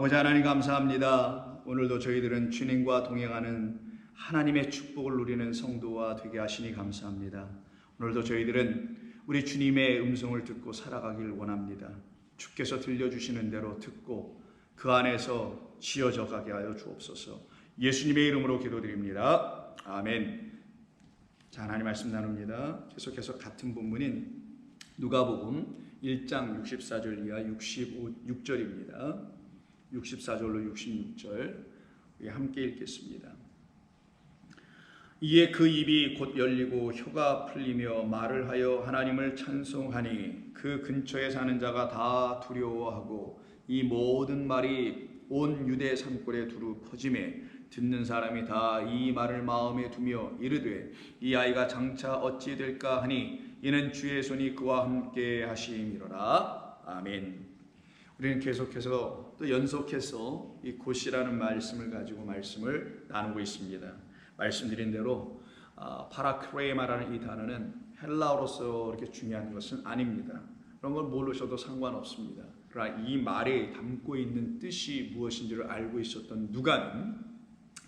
아버지 하나님 감사합니다. 오늘도 저희들은 주님과 동행하는 하나님의 축복을 누리는 성도와 되게 하시니 감사합니다. 오늘도 저희들은 우리 주님의 음성을 듣고 살아가길 원합니다. 주께서 들려주시는 대로 듣고 그 안에서 지어져 가게 하여 주옵소서. 예수님의 이름으로 기도드립니다. 아멘. 자, 하나님 말씀 나눕니다. 계속해서 같은 본문인 누가복음 1장 64절 이하 66절입니다. 64절로 66절 우리 함께 읽겠습니다. 이에 그 입이 곧 열리고 혀가 풀리며 말을 하여 하나님을 찬송하니 그 근처에 사는 자가 다 두려워하고 이 모든 말이 온 유대 산골에 두루 퍼지매 듣는 사람이 다 이 말을 마음에 두며 이르되 이 아이가 장차 어찌 될까 하니 이는 주의 손이 그와 함께 하심이로라. 아멘. 우리는 계속해서 또 연속해서 이 곧이라는 말씀을 가지고 말씀을 나누고 있습니다. 말씀드린 대로 파라크레마라는 이 단어는 헬라어로서 이렇게 중요한 것은 아닙니다. 그런 걸 모르셔도 상관없습니다. 그러나 이 말에 담고 있는 뜻이 무엇인지를 알고 있었던 누가는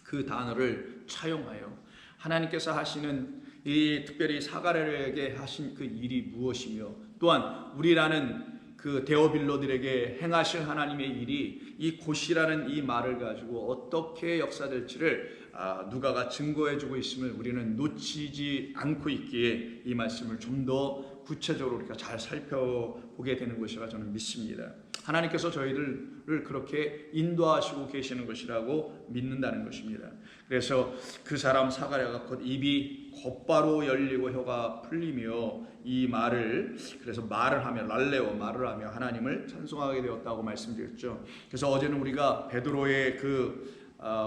그 단어를 차용하여 하나님께서 하시는 이 특별히 사가랴에게 하신 그 일이 무엇이며 또한 우리라는 그 데오빌로들에게 행하실 하나님의 일이 이 곧이라는 이 말을 가지고 어떻게 역사될지를 누가가 증거해주고 있음을 우리는 놓치지 않고 있기에 이 말씀을 좀 더 구체적으로 우리가 잘 살펴보게 되는 것이라 저는 믿습니다. 하나님께서 저희들을 그렇게 인도하시고 계시는 것이라고 믿는다는 것입니다. 그래서 그 사람 사가랴가 곧 입이 곧바로 열리고 혀가 풀리며 이 말을 그래서 말을 하며 랄레오 말을 하며 하나님을 찬송하게 되었다고 말씀드렸죠. 그래서 어제는 우리가 베드로의 그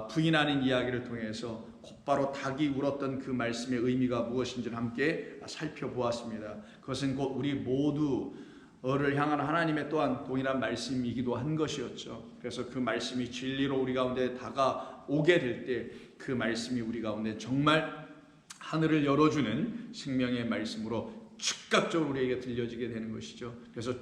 부인하는 이야기를 통해서 곧바로 닭이 울었던 그 말씀의 의미가 무엇인지를 함께 살펴보았습니다. 그것은 곧 우리 모두를 향한 하나님의 또한 동일한 말씀이기도 한 것이었죠. 그래서 그 말씀이 진리로 우리 가운데 다가오게 될 때 그 말씀이 우리 가운데 정말 하늘을 열어주는 생명의 말씀으로 즉각적으로 우리에게 들려지게 되는 것이죠. 그래서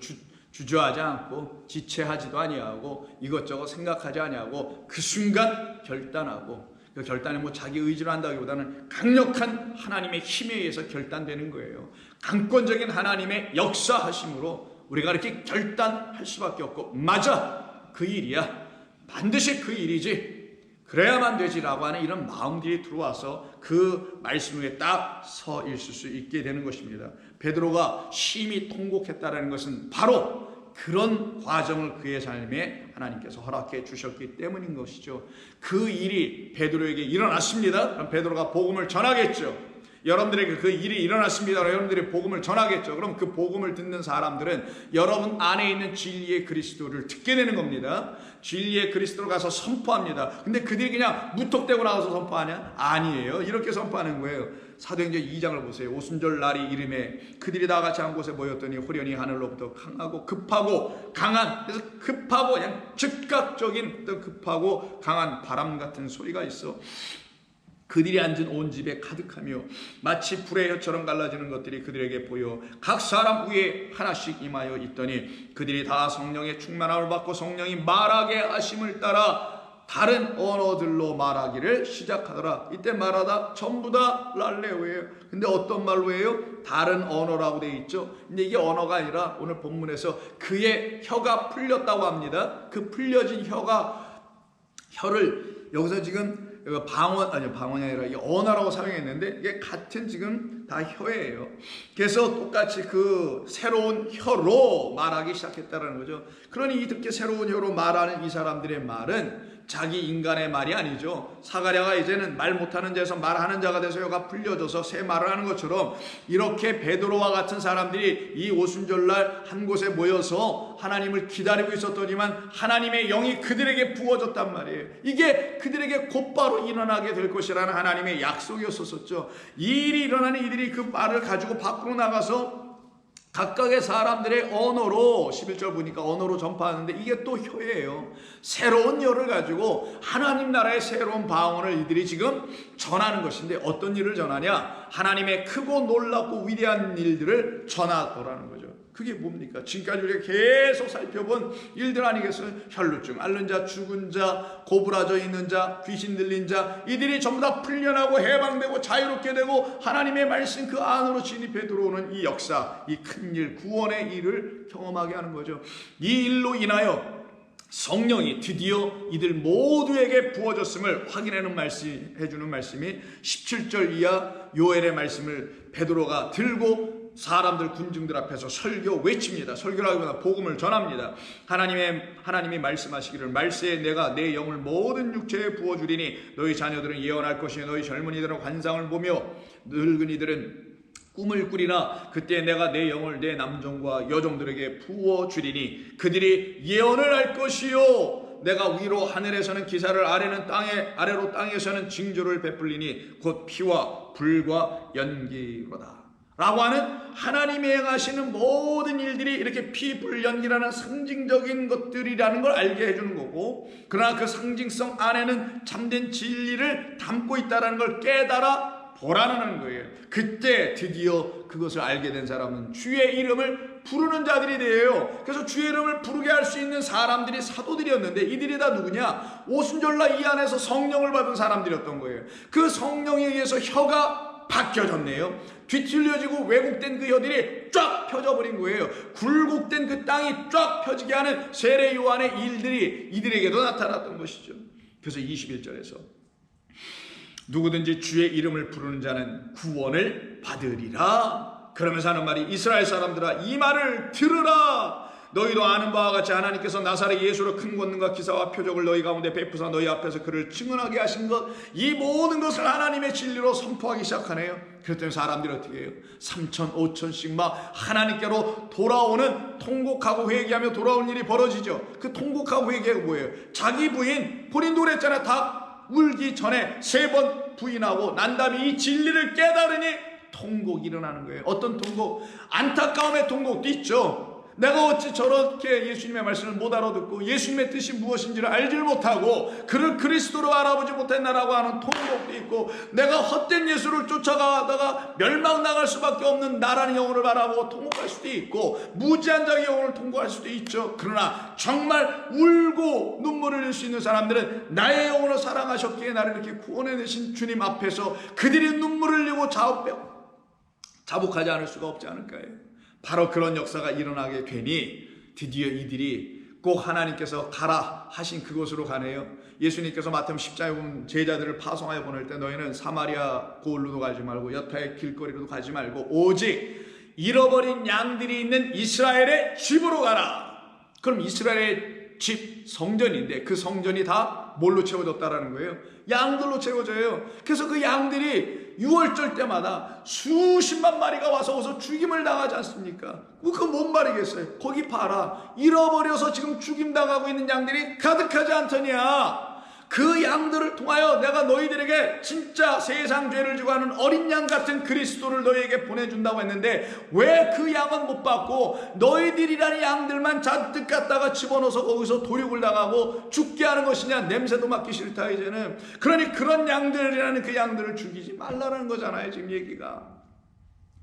주저하지 않고 지체하지도 아니하고 이것저것 생각하지 아니하고 그 순간 결단하고 그 결단이 뭐 자기 의지로 한다기보다는 강력한 하나님의 힘에 의해서 결단되는 거예요. 강권적인 하나님의 역사하심으로 우리가 이렇게 결단할 수밖에 없고 맞아 그 일이야 반드시 그 일이지 그래야만 되지라고 하는 이런 마음들이 들어와서 그 말씀 위에 딱 서 있을 수 있게 되는 것입니다. 베드로가 심히 통곡했다는 것은 바로 그런 과정을 그의 삶에 하나님께서 허락해 주셨기 때문인 것이죠. 그 일이 베드로에게 일어났습니다. 그럼 베드로가 복음을 전하겠죠. 여러분들에게 그 일이 일어났습니다. 여러분들이 복음을 전하겠죠. 그럼 그 복음을 듣는 사람들은 여러분 안에 있는 진리의 그리스도를 듣게 되는 겁니다. 진리의 그리스도로 가서 선포합니다. 근데 그들이 그냥 무턱대고 나가서 선포하냐? 아니에요. 이렇게 선포하는 거예요. 사도행전 2장을 보세요. 오순절 날이 이름에 그들이 다 같이 한 곳에 모였더니 호련히 하늘로부터 강하고 급하고 강한 그래서 급하고 그냥 즉각적인 급하고 강한 바람 같은 소리가 있어. 그들이 앉은 온 집에 가득하며 마치 불의 혀처럼 갈라지는 것들이 그들에게 보여 각 사람 위에 하나씩 임하여 있더니 그들이 다 성령의 충만함을 받고 성령이 말하게 하심을 따라 다른 언어들로 말하기를 시작하더라. 이때 말하다 전부 다 랄레오예요. 근데 어떤 말로 해요? 다른 언어라고 되어 있죠. 근데 이게 언어가 아니라 오늘 본문에서 그의 혀가 풀렸다고 합니다. 그 풀려진 혀를 여기서 지금 방언이 아니라 이게 언어라고 사용했는데 이게 같은 지금 다 혀예요. 그래서 똑같이 그 새로운 혀로 말하기 시작했다는 거죠. 그러니 이렇게 새로운 혀로 말하는 이 사람들의 말은 자기 인간의 말이 아니죠. 사가랴가 이제는 말 못하는 자에서 말하는 자가 돼서 혀가 풀려져서 새 말을 하는 것처럼 이렇게 베드로와 같은 사람들이 이 오순절날 한 곳에 모여서 하나님을 기다리고 있었더니만 하나님의 영이 그들에게 부어졌단 말이에요. 이게 그들에게 곧바로 일어나게 될 것이라는 하나님의 약속이었었죠. 이 일이 일어나는 이들이 그 말을 가지고 밖으로 나가서 각각의 사람들의 언어로 11절 보니까 언어로 전파하는데 이게 또 혀예요. 새로운 혀를 가지고 하나님 나라의 새로운 방언을 이들이 지금 전하는 것인데 어떤 일을 전하냐? 하나님의 크고 놀랍고 위대한 일들을 전하더라는 거죠. 그게 뭡니까? 지금까지 우리가 계속 살펴본 일들 아니겠어요? 혈루증 앓는 자, 죽은 자, 고부라져 있는 자, 귀신 들린 자, 이들이 전부 다 풀려나고 해방되고 자유롭게 되고 하나님의 말씀 그 안으로 진입해 들어오는 이 역사, 이 큰 일, 구원의 일을 경험하게 하는 거죠. 이 일로 인하여 성령이 드디어 이들 모두에게 부어졌음을 해주는 말씀이 17절 이하 요엘의 말씀을 베드로가 들고 사람들 군중들 앞에서 설교 외칩니다. 설교라기보다 복음을 전합니다. 하나님이 말씀하시기를 말세에 내가 내 영을 모든 육체에 부어주리니 너희 자녀들은 예언할 것이요 너희 젊은이들은 환상을 보며 늙은이들은 꿈을 꾸리나 그때 내가 내 영을 내 남종과 여종들에게 부어주리니 그들이 예언을 할 것이요 내가 위로 하늘에서는 기사를 아래로 땅에서는 징조를 베풀리니 곧 피와 불과 연기로다 라고 하는 하나님이 행하시는 모든 일들이 이렇게 피, 불, 연기라는 상징적인 것들이라는 걸 알게 해주는 거고, 그러나 그 상징성 안에는 참된 진리를 담고 있다는 걸 깨달아 보라는 거예요. 그때 드디어 그것을 알게 된 사람은 주의 이름을 부르는 자들이 돼요. 그래서 주의 이름을 부르게 할 수 있는 사람들이 사도들이었는데 이들이 다 누구냐? 오순절날 이 안에서 성령을 받은 사람들이었던 거예요. 그 성령에 의해서 혀가 바뀌어졌네요. 뒤틀려지고 왜곡된 그 혀들이 쫙 펴져버린 거예요. 굴곡된 그 땅이 쫙 펴지게 하는 세례 요한의 일들이 이들에게도 나타났던 것이죠. 그래서 21절에서 누구든지 주의 이름을 부르는 자는 구원을 받으리라. 그러면서 하는 말이 이스라엘 사람들아 이 말을 들으라. 너희도 아는 바와 같이 하나님께서 나사렛 예수로 큰 권능과 기사와 표적을 너희 가운데 베푸사 너희 앞에서 그를 증언하게 하신 것, 이 모든 것을 하나님의 진리로 선포하기 시작하네요. 그랬더니 사람들이 어떻게 해요? 3천 5천씩 막 하나님께로 돌아오는, 통곡하고 회개하며 돌아오는 일이 벌어지죠. 그 통곡하고 회개가 뭐예요? 자기 본인도 그랬잖아요. 다 울기 전에 3번 부인하고 난 다음에 이 진리를 깨달으니 통곡이 일어나는 거예요. 어떤 통곡? 안타까움의 통곡도 있죠. 내가 어찌 저렇게 예수님의 말씀을 못 알아듣고 예수님의 뜻이 무엇인지를 알지를 못하고 그를 그리스도로 알아보지 못했나라고 하는 통곡도 있고, 내가 헛된 예수를 쫓아가다가 멸망 나갈 수밖에 없는 나라는 영혼을 바라보고 통곡할 수도 있고, 무지한 자의 영혼을 통곡할 수도 있죠. 그러나 정말 울고 눈물을 흘릴 수 있는 사람들은 나의 영혼을 사랑하셨기에 나를 이렇게 구원해 내신 주님 앞에서 그들이 눈물을 흘리고 자복하지 않을 수가 없지 않을까요? 바로 그런 역사가 일어나게 되니 드디어 이들이 꼭 하나님께서 가라 하신 그곳으로 가네요. 예수님께서 마태복음 10장에 보면 제자들을 파송하여 보낼 때 너희는 사마리아 고을로도 가지 말고 여타의 길거리로도 가지 말고 오직 잃어버린 양들이 있는 이스라엘의 집으로 가라. 그럼 이스라엘의 집, 성전인데 그 성전이 다 뭘로 채워졌다라는 거예요? 양들로 채워져요. 그래서 그 양들이 6월절 때마다 수십만 마리가 와서 어서 죽임을 당하지 않습니까? 그거 뭔 말이겠어요? 거기 봐라. 잃어버려서 지금 죽임당하고 있는 양들이 가득하지 않더냐. 그 양들을 통하여 내가 너희들에게 진짜 세상 죄를 지고 하는 어린 양 같은 그리스도를 너희에게 보내준다고 했는데 왜 그 양은 못 받고 너희들이라는 양들만 잔뜩 갖다가 집어넣어서 거기서 도륙을 당하고 죽게 하는 것이냐. 냄새도 맡기 싫다 이제는. 그러니 그런 양들이라는 그 양들을 죽이지 말라는 거잖아요 지금 얘기가.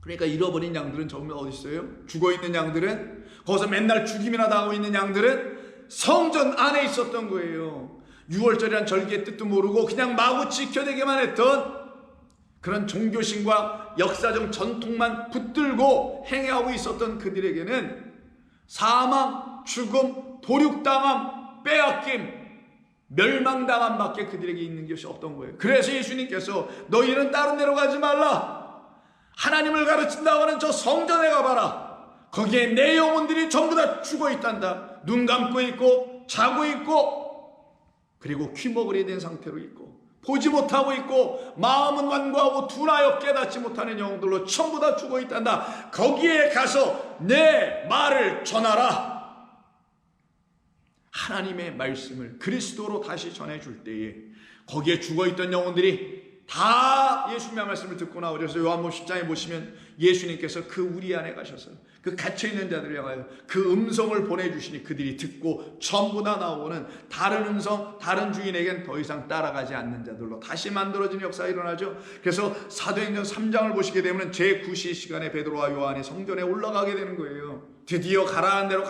그러니까 잃어버린 양들은 정말 어디 있어요? 죽어있는 양들은, 거기서 맨날 죽임이나 당하고 있는 양들은 성전 안에 있었던 거예요. 6월절이란 절기의 뜻도 모르고 그냥 마구 지켜내기만 했던 그런 종교심과 역사적 전통만 붙들고 행해하고 있었던 그들에게는 사망, 죽음, 도륙당함, 빼앗김, 멸망당함 밖에 그들에게 있는 것이 없던 거예요. 그래서 예수님께서 너희는 다른 데로 가지 말라. 하나님을 가르친다고 하는 저 성전에 가봐라. 거기에 내 영혼들이 전부 다 죽어 있단다. 눈 감고 있고 자고 있고 그리고 귀머거리 된 상태로 있고 보지 못하고 있고 마음은 완고하고 둔하여 깨닫지 못하는 영혼들로 전부 다 죽어 있단다. 거기에 가서 내 말을 전하라. 하나님의 말씀을 그리스도로 다시 전해줄 때에 거기에 죽어있던 영혼들이 다 예수님의 말씀을 듣고 나오죠. 그래서 요한복음 10장에 보시면 예수님께서 그 우리 안에 가셔서 그 갇혀있는 자들을 향하여 그 음성을 보내주시니 그들이 듣고 전부 다 나오고는 다른 음성, 다른 주인에겐 더 이상 따라가지 않는 자들로 다시 만들어진 역사가 일어나죠. 그래서 사도행전 3장을 보시게 되면 제9시 시간에 베드로와 요한이 성전에 올라가게 되는 거예요. 드디어 가라는 대로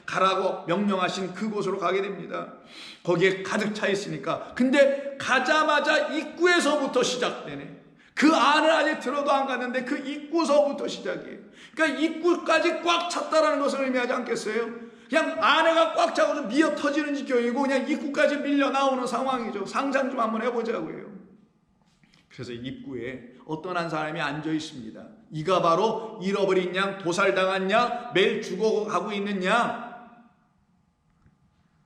가라고 명령하신 그곳으로 가게 됩니다. 거기에 가득 차 있으니까. 근데 가자마자 입구에서부터 시작되네. 그 안을 아직 들어도 안 갔는데 그 입구서부터 시작이에요. 그러니까 입구까지 꽉 찼다라는 것을 의미하지 않겠어요? 그냥 안에가 꽉 차고 미어 터지는 지경이고 그냥 입구까지 밀려 나오는 상황이죠. 상상 좀 한번 해보자고요. 그래서 입구에 어떤 한 사람이 앉아 있습니다. 이가 바로 잃어버린 양, 도살당한 양, 매일 죽어가고 있는 양,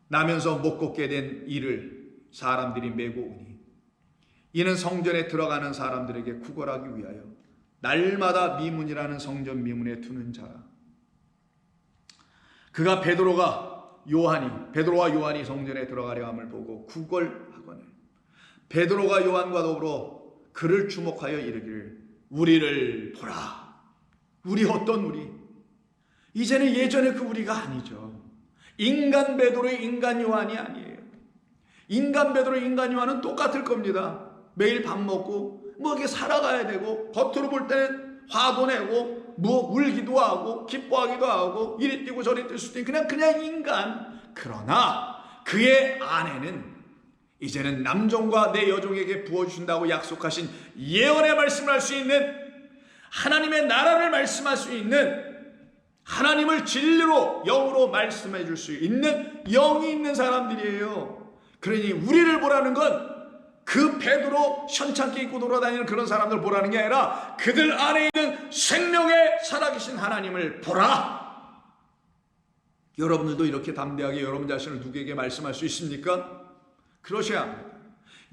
나면서 못 걷게 된 이를 사람들이 메고 오니 이는 성전에 들어가는 사람들에게 구걸하기 위하여 날마다 미문이라는 성전 미문에 두는 자라. 그가 베드로와 요한이 성전에 들어가려 함을 보고 구걸하거늘 베드로가 요한과 더불어 그를 주목하여 이르기를 우리를 보라. 우리 어떤 우리? 이제는 예전에 그 우리가 아니죠. 인간 베드로의 인간 요한이 아니에요. 인간 베드로 인간 요한은 똑같을 겁니다. 매일 밥 먹고 뭐 이렇게 살아가야 되고 겉으로 볼 때는 화도 내고 뭐 울기도 하고 기뻐하기도 하고 이리 뛰고 저리 뛸 수도 있고 그냥 인간. 그러나 그의 안에는 이제는 남종과 내 여종에게 부어주신다고 약속하신 예언의 말씀을 할 수 있는, 하나님의 나라를 말씀할 수 있는, 하나님을 진리로 영으로 말씀해 줄 수 있는 영이 있는 사람들이에요. 그러니 우리를 보라는 건 그 베드로 현찮게 입고 돌아다니는 그런 사람들 보라는 게 아니라 그들 안에 있는 생명의 살아계신 하나님을 보라. 여러분들도 이렇게 담대하게 여러분 자신을 누구에게 말씀할 수 있습니까? 그러셔야 합니다.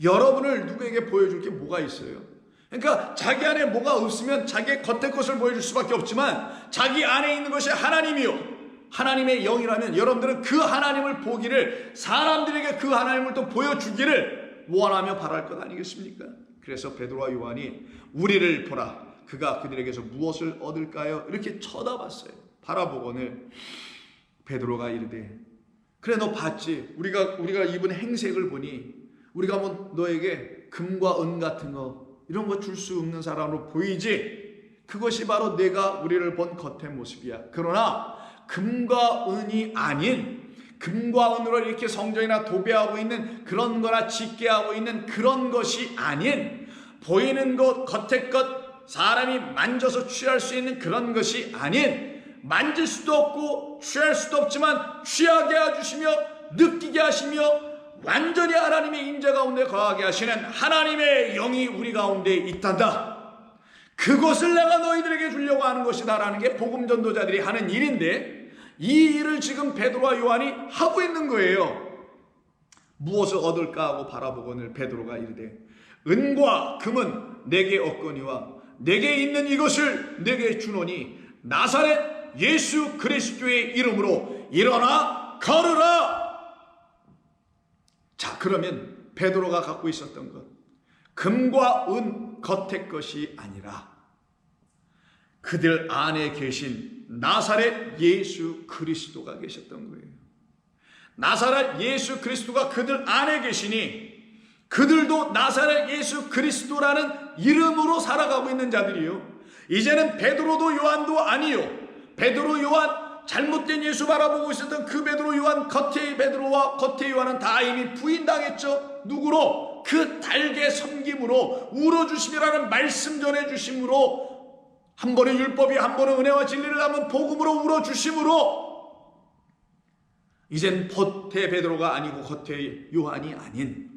여러분을 누구에게 보여줄 게 뭐가 있어요? 그러니까 자기 안에 뭐가 없으면 자기의 겉의 것을 보여줄 수밖에 없지만 자기 안에 있는 것이 하나님이요 하나님의 영이라면 여러분들은 그 하나님을 보기를, 사람들에게 그 하나님을 또 보여주기를 원하며 바랄 것 아니겠습니까? 그래서 베드로와 요한이 우리를 보라. 그가 그들에게서 무엇을 얻을까요? 이렇게 쳐다봤어요. 바라보고는 베드로가 이르되 그래 너 봤지? 우리가 입은 행색을 보니 우리가 뭐 너에게 금과 은 같은 거 이런 거 줄 수 없는 사람으로 보이지? 그것이 바로 내가 우리를 본 겉의 모습이야. 그러나 금과 은이 아닌, 금과 은으로 이렇게 성전이나 도배하고 있는 그런 거나 짓게 하고 있는 그런 것이 아닌, 보이는 것, 겉의 것, 사람이 만져서 취할 수 있는 그런 것이 아닌, 만질 수도 없고 취할 수도 없지만 취하게 해주시며 느끼게 하시며 완전히 하나님의 임재 가운데 거하게 하시는 하나님의 영이 우리 가운데 있단다. 그것을 내가 너희들에게 주려고 하는 것이다 라는 게 복음 전도자들이 하는 일인데, 이 일을 지금 베드로와 요한이 하고 있는 거예요. 무엇을 얻을까 하고 바라보거늘 베드로가 이르되 은과 금은 내게 없거니와 내게 있는 이것을 내게 주노니 나사렛 예수 그리스도의 이름으로 일어나 걸으라. 자, 그러면 베드로가 갖고 있었던 것, 금과 은 겉의 것이 아니라 그들 안에 계신 나사렛 예수 그리스도가 계셨던 거예요. 나사렛 예수 그리스도가 그들 안에 계시니 그들도 나사렛 예수 그리스도라는 이름으로 살아가고 있는 자들이요. 이제는 베드로도 요한도 아니요. 베드로 요한, 잘못된 예수 바라보고 있었던 그 베드로 요한, 겉의 베드로와 겉의 요한은 다 이미 부인당했죠. 누구로? 그 달게 섬김으로, 울어주심이라는 말씀 전해주심으로, 한 번은 율법이, 한 번은 은혜와 진리를 담은 복음으로 울어주심으로, 이젠 겉의 베드로가 아니고 겉의 요한이 아닌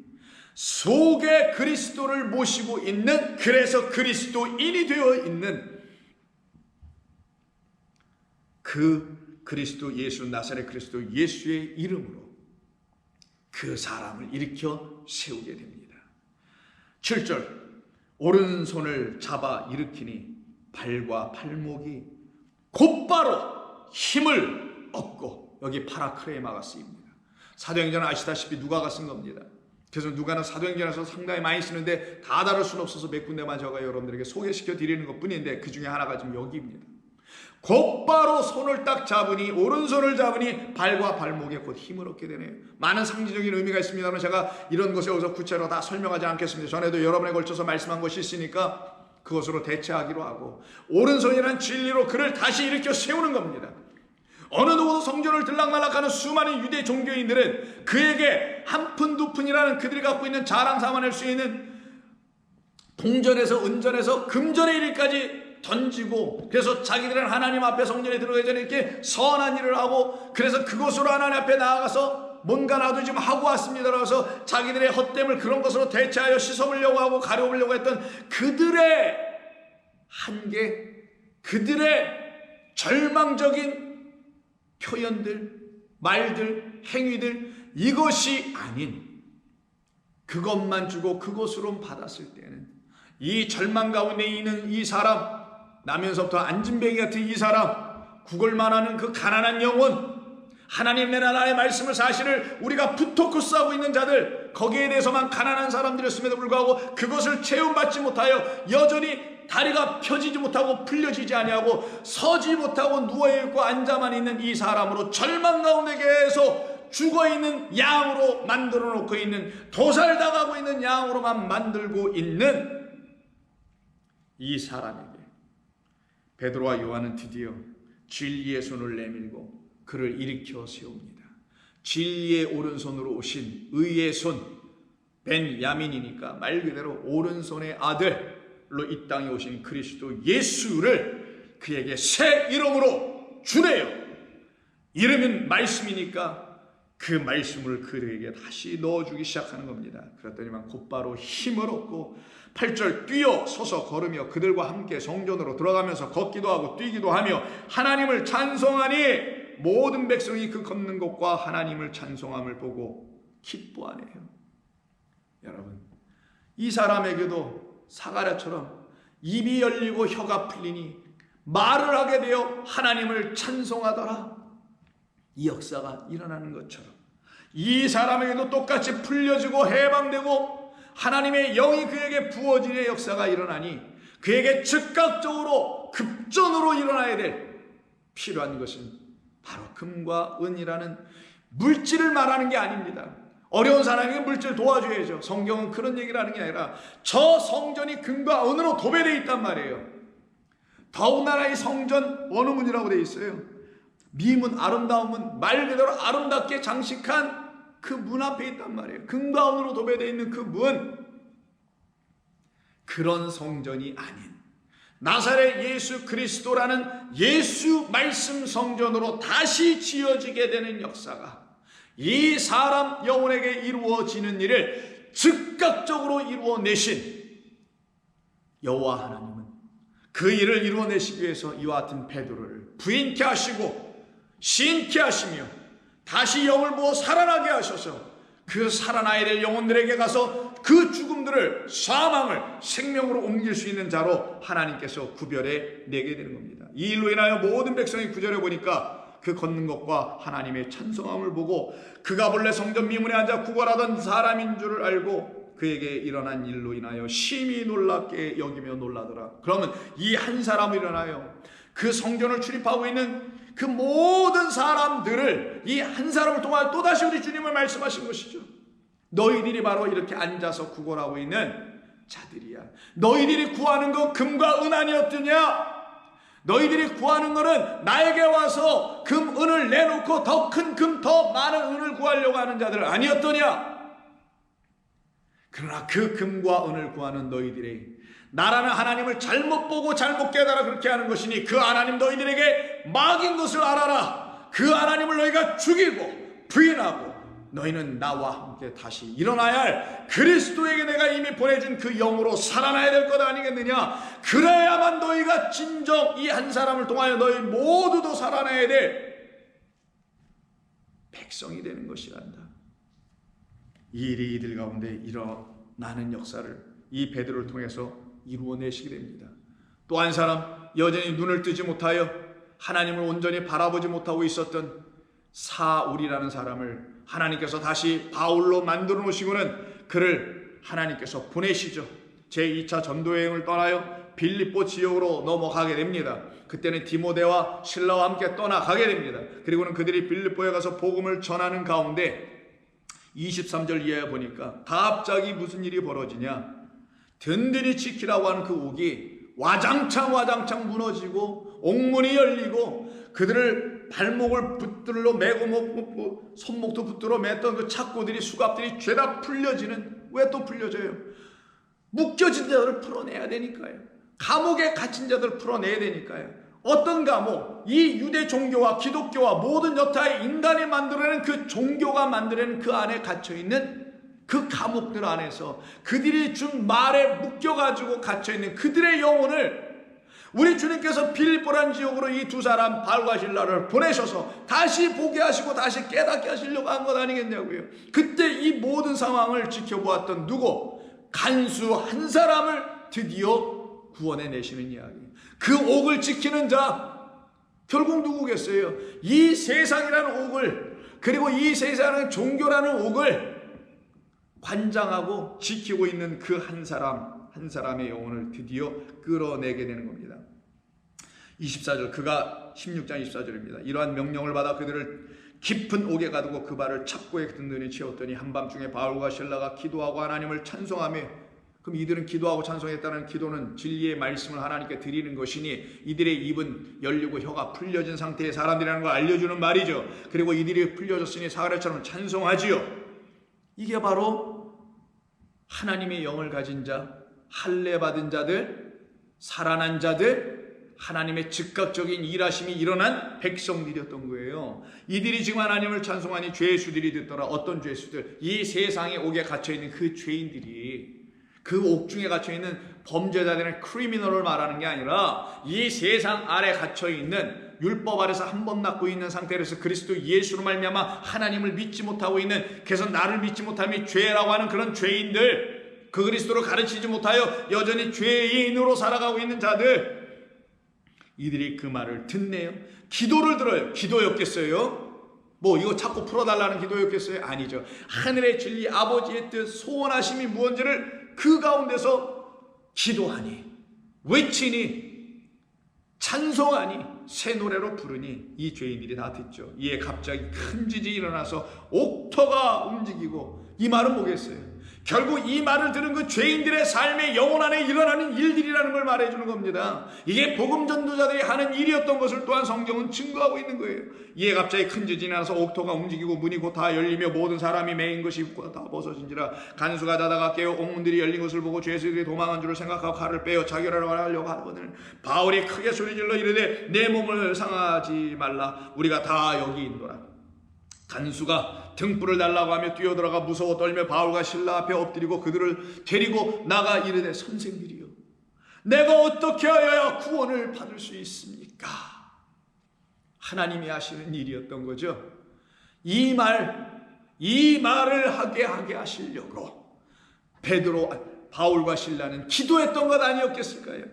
속에 그리스도를 모시고 있는, 그래서 그리스도인이 되어 있는 그 그리스도 예수, 나사렛 그리스도 예수의 이름으로 그 사람을 일으켜 세우게 됩니다. 7절 오른손을 잡아 일으키니 발과 팔목이 곧바로 힘을 얻고, 여기 파라크레마가 쓰입니다. 사도행전은 아시다시피 누가가 쓴 겁니다. 그래서 누가는 사도행전에서 상당히 많이 쓰는데 다 다룰 수는 없어서 몇 군데만 제가 여러분들에게 소개시켜 드리는 것 뿐인데, 그 중에 하나가 지금 여기입니다. 곧바로 손을 딱 잡으니, 오른손을 잡으니 발과 발목에 곧 힘을 얻게 되네요. 많은 상징적인 의미가 있습니다만 제가 이런 것에 여기서 구체로 다 설명하지 않겠습니다. 전에도 여러 번에 걸쳐서 말씀한 것이 있으니까 그것으로 대체하기로 하고, 오른손이란 진리로 그를 다시 일으켜 세우는 겁니다. 어느 누구도 성전을 들락날락하는 수많은 유대 종교인들은 그에게 한 푼 두 푼이라는 그들이 갖고 있는 자랑 삼아낼 수 있는 동전에서 은전에서 금전의 일까지 던지고, 그래서 자기들은 하나님 앞에 성전에 들어가기 전에 이렇게 선한 일을 하고, 그래서 그것으로 하나님 앞에 나아가서 뭔가 나도 좀 하고 왔습니다라고 해서 자기들의 헛됨을 그런 것으로 대체하여 씻어보려고 하고 가려보려고 했던 그들의 한계, 그들의 절망적인 표현들, 말들, 행위들, 이것이 아닌 그것만 주고 그것으로 받았을 때는 이 절망 가운데 있는 이 사람, 나면서부터 안진뱅이 같은 이 사람, 구걸만 하는 그 가난한 영혼, 하나님의 나라의 말씀을 사실을 우리가 푸토크스 하고 있는 자들, 거기에 대해서만 가난한 사람들이었음에도 불구하고 그것을 체험받지 못하여 여전히 다리가 펴지지 못하고 풀려지지 아니하고 서지 못하고 누워있고 앉아만 있는 이 사람으로 절망 가운데 계속 죽어있는 양으로 만들어 놓고 있는, 도살당하고 있는 양으로만 만들고 있는 이 사람에게 베드로와 요한은 드디어 진리의 손을 내밀고 그를 일으켜 세웁니다. 진리의 오른손으로 오신 의의 손, 벤야민이니까 말 그대로 오른손의 아들로 이 땅에 오신 그리스도 예수를 그에게 새 이름으로 주래요. 이름은 말씀이니까 그 말씀을 그에게 다시 넣어주기 시작하는 겁니다. 그랬더니만 곧바로 힘을 얻고 8절 뛰어 서서 걸으며 그들과 함께 성전으로 들어가면서 걷기도 하고 뛰기도 하며 하나님을 찬송하니, 모든 백성이 그 걷는 것과 하나님을 찬송함을 보고 기뻐하네요. 여러분, 이 사람에게도 사가랴처럼 입이 열리고 혀가 풀리니 말을 하게 되어 하나님을 찬송하더라. 이 역사가 일어나는 것처럼 이 사람에게도 똑같이 풀려지고 해방되고 하나님의 영이 그에게 부어지는 역사가 일어나니, 그에게 즉각적으로 급전으로 일어나야 될 필요한 것은 바로 금과 은이라는 물질을 말하는 게 아닙니다. 어려운 사람에게 물질 도와줘야죠. 성경은 그런 얘기를 하는 게 아니라 저 성전이 금과 은으로 도배되어 있단 말이에요. 더군다나 이 성전 원우문이라고 되어 있어요. 미문, 아름다움은 말 그대로 아름답게 장식한 그 문 앞에 있단 말이에요. 금과 은으로 도배되어 있는 그 문, 그런 성전이 아닌 나사렛 예수 그리스도라는 예수 말씀 성전으로 다시 지어지게 되는 역사가 이 사람 영혼에게 이루어지는 일을 즉각적으로 이루어내신 여호와 하나님은 그 일을 이루어내시기 위해서 이와 같은 베드로를 부인케 하시고 시인케 하시며 다시 영을 부어 살아나게 하셔서 그 살아나야 될 영혼들에게 가서 그 죽음들을, 사망을 생명으로 옮길 수 있는 자로 하나님께서 구별해 내게 되는 겁니다. 이 일로 인하여 모든 백성이 구절해 보니까 그 걷는 것과 하나님의 찬송함을 보고 그가 본래 성전 미문에 앉아 구걸하던 사람인 줄을 알고 그에게 일어난 일로 인하여 심히 놀랍게 여기며 놀라더라. 그러면 이 한 사람이 일어나요. 그 성전을 출입하고 있는 그 모든 사람들을 이 한 사람을 통하여 또다시 우리 주님을 말씀하신 것이죠. 너희들이 바로 이렇게 앉아서 구걸하고 있는 자들이야. 너희들이 구하는 것 금과 은 아니었느냐? 너희들이 구하는 것은 나에게 와서 금, 은을 내놓고 더 큰 금, 더 많은 은을 구하려고 하는 자들 아니었더냐? 그러나 그 금과 은을 구하는 너희들이 나라는 하나님을 잘못 보고 잘못 깨달아 그렇게 하는 것이니 그 하나님 너희들에게 막인 것을 알아라. 그 하나님을 너희가 죽이고 부인하고 너희는 나와 함께 다시 일어나야 할 그리스도에게 내가 이미 보내준 그 영으로 살아나야 될 것 아니겠느냐. 그래야만 너희가 진정 이 한 사람을 통하여 너희 모두도 살아나야 될 백성이 되는 것이란다. 이 일이 이들 가운데 일어나는 역사를 이 베드로를 통해서 이루어내시게 됩니다. 또 한 사람, 여전히 눈을 뜨지 못하여 하나님을 온전히 바라보지 못하고 있었던 사울이라는 사람을 하나님께서 다시 바울로 만들어 놓으시고는 그를 하나님께서 보내시죠. 제2차 전도여행을 떠나요 빌립보 지역으로 넘어가게 됩니다. 그때는 디모데와 실라와 함께 떠나가게 됩니다. 그리고는 그들이 빌립보에 가서 복음을 전하는 가운데 23절 이하에 보니까 갑자기 무슨 일이 벌어지냐, 든든히 지키라고 하는 그 옥이 와장창 무너지고 옥문이 열리고 그들을 발목을 붙들러 매고 손목도 붙들어 맸던 그 착고들이 수갑들이 죄다 풀려지는, 왜 또 풀려져요? 묶여진 자들을 풀어내야 되니까요. 감옥에 갇힌 자들을 풀어내야 되니까요. 어떤 감옥? 이 유대 종교와 기독교와 모든 여타의 인간이 만들어낸 그 종교가 만들어낸 그 안에 갇혀있는 그 감옥들 안에서 그들이 준 말에 묶여가지고 갇혀있는 그들의 영혼을 우리 주님께서 빌립보라는 지역으로 이 두 사람 바울과 실라를 보내셔서 다시 보게 하시고 다시 깨닫게 하시려고 한 것 아니겠냐고요. 그때 이 모든 상황을 지켜보았던 누구? 간수 한 사람을 드디어 구원해 내시는 이야기. 그 옥을 지키는 자 결국 누구겠어요? 이 세상이라는 옥을, 그리고 이 세상은 종교라는 옥을 관장하고 지키고 있는 그 한 사람의 영혼을 드디어 끌어내게 되는 겁니다. 24절, 그가 16장 24절입니다. 이러한 명령을 받아 그들을 깊은 옥에 가두고 그 발을 착고에 든든히 채웠더니 한밤중에 바울과 실라가 기도하고 하나님을 찬송하며, 그럼 이들은 기도하고 찬송했다는 기도는 진리의 말씀을 하나님께 드리는 것이니 이들의 입은 열리고 혀가 풀려진 상태의 사람들이라는 걸 알려주는 말이죠. 그리고 이들이 풀려졌으니 사가랴처럼 찬송하지요. 이게 바로 하나님의 영을 가진 자, 할례 받은 자들, 살아난 자들, 하나님의 즉각적인 일하심이 일어난 백성들이었던 거예요. 이들이 지금 하나님을 찬송하니 죄수들이 듣더라. 어떤 죄수들? 이 세상의 옥에 갇혀있는 그 죄인들이, 그 옥중에 갇혀있는 범죄자들은 크리미널을 말하는 게 아니라 이 세상 아래 갇혀있는 율법 아래서 한 번 낳고 있는 상태에서 그리스도 예수로 말미암아 하나님을 믿지 못하고 있는, 그래서 나를 믿지 못함이 죄라고 하는 그런 죄인들, 그 그리스도를 가르치지 못하여 여전히 죄인으로 살아가고 있는 자들, 이들이 그 말을 듣네요. 기도를 들어요. 기도였겠어요? 뭐 이거 자꾸 풀어달라는 기도였겠어요? 아니죠. 하늘의 진리 아버지의 뜻, 소원하심이 무언지를 그 가운데서 기도하니, 외치니, 찬송하니, 새 노래로 부르니 이 죄인들이 다 듣죠. 이에 갑자기 큰 지진이 일어나서 옥터가 움직이고, 이 말은 뭐겠어요? 결국 이 말을 들은 그 죄인들의 삶의 영혼 안에 일어나는 일들이라는 걸 말해주는 겁니다. 이게 복음 전도자들이 하는 일이었던 것을 또한 성경은 증거하고 있는 거예요. 이에 갑자기 큰 지진이 나서 옥토가 움직이고 문이 곧 다 열리며 모든 사람이 매인 것이 다 벗어진지라. 간수가 자다가 깨어 옥문들이 열린 것을 보고 죄수들이 도망한 줄을 생각하고 칼을 빼어 자결하려고 하거든 바울이 크게 소리질러 이르되 내 몸을 상하지 말라, 우리가 다 여기 있노라. 간수가 등불을 달라고 하며 뛰어들어가 무서워 떨며 바울과 실라 앞에 엎드리고 그들을 데리고 나가 이르되 선생들이여, 내가 어떻게 하여야 구원을 받을 수 있습니까? 하나님이 하시는 일이었던 거죠. 이 말을 하게 하시려고 바울과 실라는 기도했던 것 아니었겠을까요?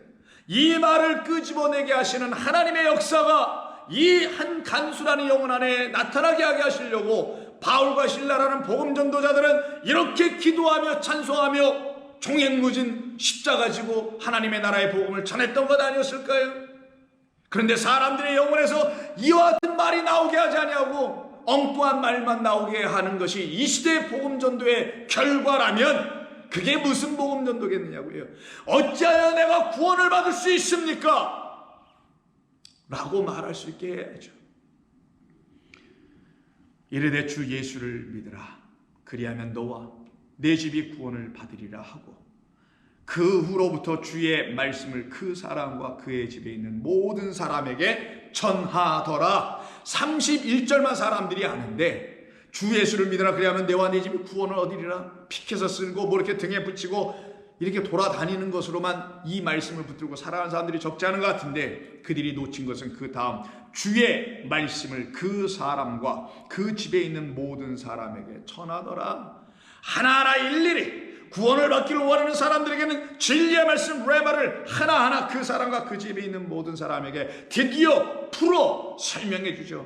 이 말을 끄집어내게 하시는 하나님의 역사가 이 한 간수라는 영혼 안에 나타나게 하게 하시려고 바울과 실라라는 복음 전도자들은 이렇게 기도하며 찬송하며 종횡무진 십자가 지고 하나님의 나라의 복음을 전했던 것 아니었을까요? 그런데 사람들의 영혼에서 이와 같은 말이 나오게 하지 아니하고 엉뚱한 말만 나오게 하는 것이 이 시대의 복음 전도의 결과라면 그게 무슨 복음 전도겠느냐고요. 어찌하여 내가 구원을 받을 수 있습니까? 라고 말할 수 있게 해야죠. 이르되 주 예수를 믿으라, 그리하면 너와 내 집이 구원을 받으리라 하고, 그 후로부터 주의 말씀을 그 사람과 그의 집에 있는 모든 사람에게 전하더라. 31절만 사람들이 아는데 주 예수를 믿으라, 그리하면 내와 내 집이 구원을 얻으리라, 픽해서 쓰고 뭐 이렇게 등에 붙이고 이렇게 돌아다니는 것으로만 이 말씀을 붙들고 살아가는 사람들이 적지 않은 것 같은데, 그들이 놓친 것은 그 다음 주의 말씀을 그 사람과 그 집에 있는 모든 사람에게 전하더라. 하나하나 일일이 구원을 받기를 원하는 사람들에게는 진리의 말씀 레마를 하나하나 그 사람과 그 집에 있는 모든 사람에게 드디어 풀어 설명해 주죠.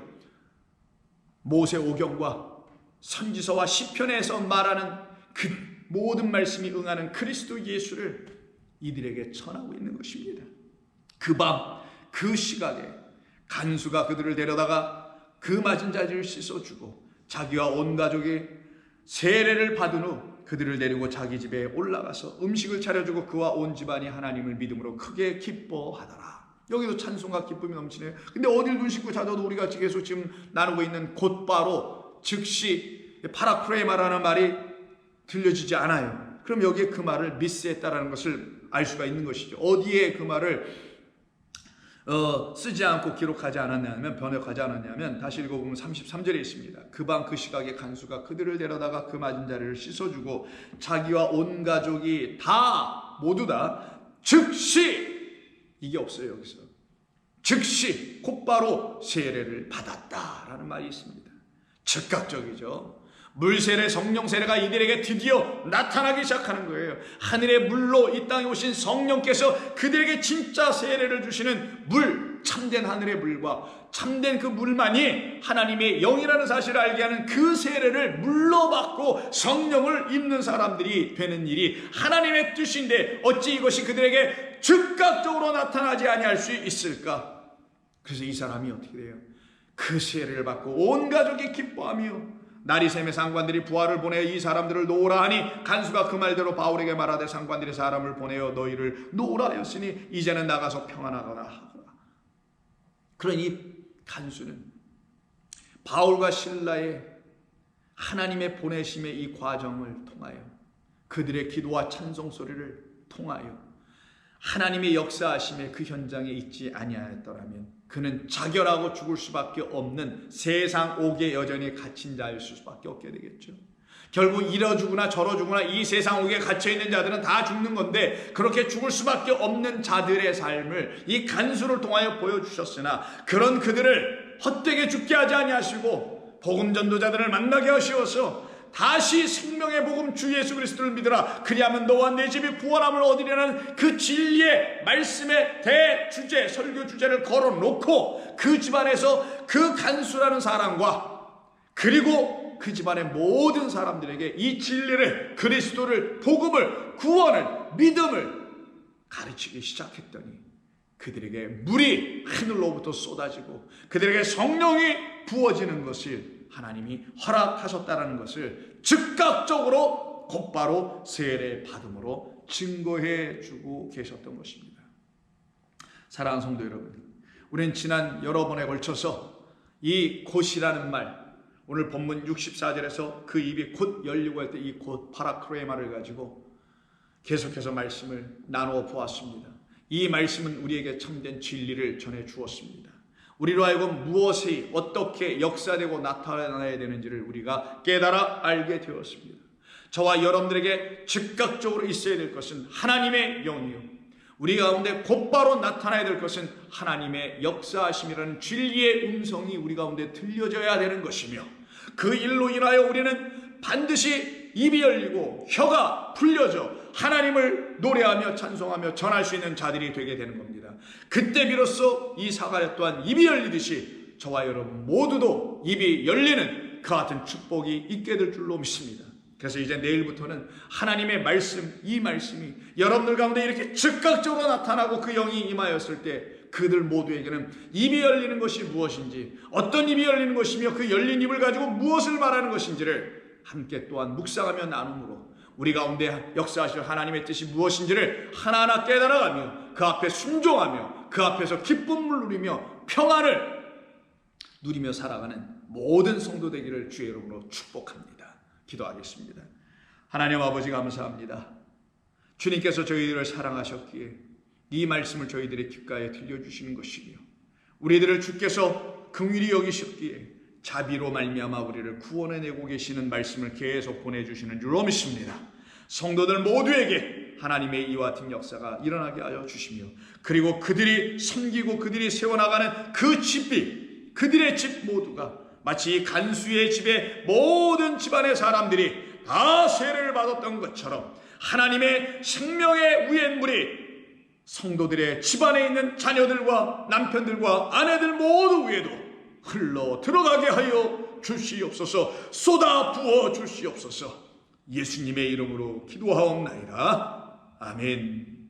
모세오경과 선지서와 시편에서 말하는 그 모든 말씀이 응하는 그리스도 예수를 이들에게 전하고 있는 것입니다. 그 밤, 그 시각에 간수가 그들을 데려다가 그 맞은 자들을 씻어주고 자기와 온 가족이 세례를 받은 후 그들을 데리고 자기 집에 올라가서 음식을 차려주고 그와 온 집안이 하나님을 믿음으로 크게 기뻐하더라. 여기도 찬송과 기쁨이 넘치네요. 근데 어딜 눈 씻고 자도 우리가 계속 지금 나누고 있는 곧바로 즉시 파라크레마라는 말이 들려지지 않아요. 그럼 여기에 그 말을 미스했다라는 것을 알 수가 있는 것이죠. 어디에 그 말을 쓰지 않고 기록하지 않았냐면, 번역하지 않았냐면 다시 읽어보면 33절에 있습니다. 그 밤 그 시각에 간수가 그들을 데려다가 그 맞은 자리를 씻어주고 자기와 온 가족이 다 모두 다 즉시, 이게 없어요 여기서, 즉시 곧바로 세례를 받았다라는 말이 있습니다. 즉각적이죠. 물세례, 성령세례가 이들에게 드디어 나타나기 시작하는 거예요. 하늘의 물로 이 땅에 오신 성령께서 그들에게 진짜 세례를 주시는 물, 참된 하늘의 물과 참된 그 물만이 하나님의 영이라는 사실을 알게 하는 그 세례를 물로 받고 성령을 입는 사람들이 되는 일이 하나님의 뜻인데 어찌 이것이 그들에게 즉각적으로 나타나지 아니할 수 있을까? 그래서 이 사람이 어떻게 돼요? 그 세례를 받고 온 가족이 기뻐하며 나리샘의 상관들이 부하를 보내어 이 사람들을 놓으라 하니 간수가 그 말대로 바울에게 말하되 상관들이 사람을 보내어 너희를 놓으라 하였으니 이제는 나가서 평안하거나 하거라. 그러니 간수는 바울과 실라의 하나님의 보내심의 이 과정을 통하여 그들의 기도와 찬송 소리를 통하여 하나님의 역사하심의 그 현장에 있지 아니하였더라면 그는 자결하고 죽을 수밖에 없는 세상 옥에 여전히 갇힌 자일 수밖에 없게 되겠죠. 결국 이러 죽으나 저러 죽으나 이 세상 옥에 갇혀있는 자들은 다 죽는 건데 그렇게 죽을 수밖에 없는 자들의 삶을 이 간수를 통하여 보여주셨으나 그런 그들을 헛되게 죽게 하지 아니하시고 복음 전도자들을 만나게 하시어서 다시 생명의 복음 주 예수 그리스도를 믿으라 그리하면 너와 내 집이 구원함을 얻으리라는 그 진리의 말씀의 대주제, 설교 주제를 걸어놓고 그 집안에서 그 간수라는 사람과 그리고 그 집안의 모든 사람들에게 이 진리를, 그리스도를, 복음을, 구원을, 믿음을 가르치기 시작했더니 그들에게 물이 하늘로부터 쏟아지고 그들에게 성령이 부어지는 것을 하나님이 허락하셨다는 것을 즉각적으로 곧바로 세례 받음으로 증거해 주고 계셨던 것입니다. 사랑하는 성도 여러분, 우리는 지난 여러 번에 걸쳐서 이 곧이라는 말, 오늘 본문 64절에서 그 입이 곧 열리고 할 때 이 곧 파라크레마를 가지고 계속해서 말씀을 나누어 보았습니다. 이 말씀은 우리에게 참된 진리를 전해 주었습니다. 우리로 하여금 무엇이 어떻게 역사되고 나타나야 되는지를 우리가 깨달아 알게 되었습니다. 저와 여러분들에게 즉각적으로 있어야 될 것은 하나님의 영이요, 우리 가운데 곧바로 나타나야 될 것은 하나님의 역사하심이라는 진리의 음성이 우리 가운데 들려져야 되는 것이며 그 일로 인하여 우리는 반드시 입이 열리고 혀가 풀려져 하나님을 노래하며 찬송하며 전할 수 있는 자들이 되게 되는 겁니다. 그때 비로소 이 사가랴 또한 입이 열리듯이 저와 여러분 모두도 입이 열리는 그 같은 축복이 있게 될 줄로 믿습니다. 그래서 이제 내일부터는 하나님의 말씀, 이 말씀이 여러분들 가운데 이렇게 즉각적으로 나타나고 그 영이 임하였을 때 그들 모두에게는 입이 열리는 것이 무엇인지, 어떤 입이 열리는 것이며 그 열린 입을 가지고 무엇을 말하는 것인지를 함께 또한 묵상하며 나눔으로 우리 가운데 역사하실 하나님의 뜻이 무엇인지를 하나하나 깨달아가며 그 앞에 순종하며 그 앞에서 기쁨을 누리며 평안을 누리며 살아가는 모든 성도 되기를 주의 이름으로 축복합니다. 기도하겠습니다. 하나님 아버지 감사합니다. 주님께서 저희들을 사랑하셨기에 이 말씀을 저희들의 귓가에 들려주시는 것이며 우리들을 주께서 긍휼히 여기셨기에 자비로 말미암아 우리를 구원해내고 계시는 말씀을 계속 보내주시는 줄로 믿습니다. 성도들 모두에게 하나님의 이와 같은 역사가 일어나게 하여 주시며 그리고 그들이 섬기고 그들이 세워나가는 그 집이, 그들의 집 모두가 마치 이 간수의 집의 모든 집안의 사람들이 다 세례를 받았던 것처럼 하나님의 생명의 우엔물이 성도들의 집안에 있는 자녀들과 남편들과 아내들 모두 위에도 흘러 들어가게 하여 주시옵소서. 쏟아 부어 주시옵소서. 예수님의 이름으로 기도하옵나이다. 아멘.